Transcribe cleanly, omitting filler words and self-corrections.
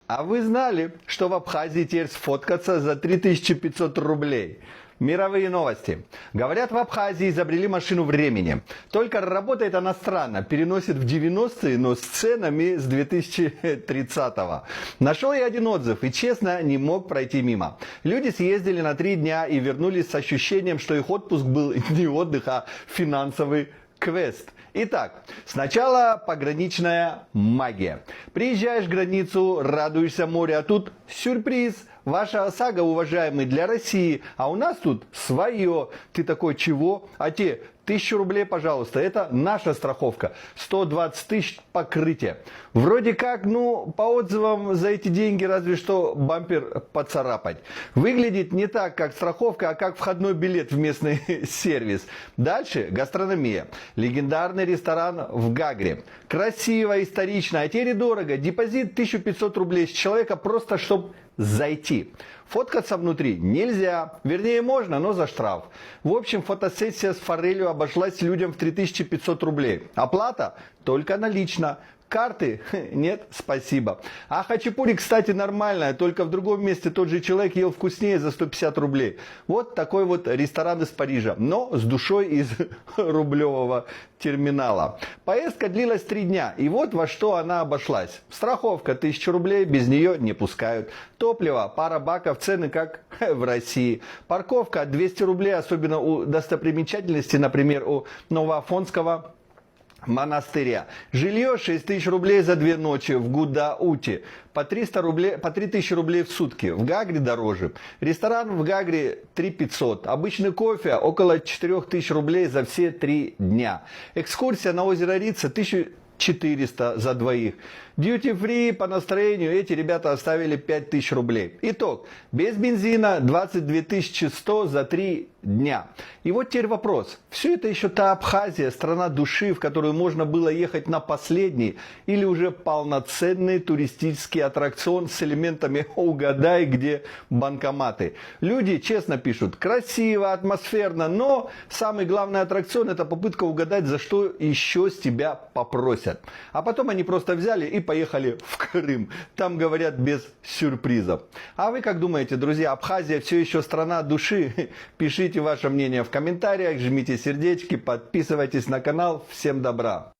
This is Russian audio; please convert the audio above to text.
А вы знали, что в Абхазии теперь сфоткаться за 3500 рублей? Мировые новости. Говорят, в Абхазии изобрели машину времени. Только работает она странно, переносит в 90-е, но с ценами с 2030-го. Нашел я один отзыв и, честно, не мог пройти мимо. Люди съездили на 3 дня и вернулись с ощущением, что их отпуск был не отдых, а финансовый квест. Итак, сначала пограничная магия. Приезжаешь к границу, радуешься морю, а тут сюрприз. Ваша ОСАГО, уважаемый, для России, а у нас тут свое. Ты такой, чего? А те, 1000 рублей, пожалуйста, это наша страховка. 120 тысяч покрытие. Вроде как, по отзывам за эти деньги разве что бампер поцарапать. Выглядит не так, как страховка, а как входной билет в местный сервис. Дальше гастрономия. Легендарный ресторан в Гагре. Красиво, исторично, а теперь и дорого. Депозит 1500 рублей с человека просто, чтобы зайти. Фоткаться внутри нельзя, вернее можно, но за штраф. В общем, фотосессия с форелью обошлась людям в 3500 рублей. Оплата только налично. Карты? Нет, спасибо. А хачапури, кстати, нормальная, только в другом месте тот же человек ел вкуснее за 150 рублей. Вот такой вот ресторан из Парижа, но с душой из рублевого терминала. Поездка длилась 3 дня, и вот во что она обошлась. Страховка 1000 рублей, без нее не пускают. Топливо, пара баков, цены как в России. Парковка 200 рублей, особенно у достопримечательностей, например, у Новоафонского монастыря. Жилье 6000 рублей за 2 ночи в Гудауте. По 3000 рублей в сутки. В Гагре дороже. Ресторан в Гагре 3500. Обычный кофе около 4000 рублей за все 3 дня. Экскурсия на озеро Рица 1400 за двоих. Duty-free по настроению эти ребята оставили 5000 рублей. Итог. Без бензина 22 100 за 3 дня. И вот теперь вопрос. Все это еще та Абхазия, страна души, в которую можно было ехать на последний или уже полноценный туристический аттракцион с элементами «угадай, где банкоматы». Люди честно пишут, красиво, атмосферно, но самый главный аттракцион — это попытка угадать, за что еще с тебя попросят. А потом они просто взяли и поехали в Крым. Там, говорят, без сюрпризов. А вы как думаете, друзья, Абхазия все еще страна души? Пишите ваше мнение в комментариях, жмите сердечки, подписывайтесь на канал. Всем добра!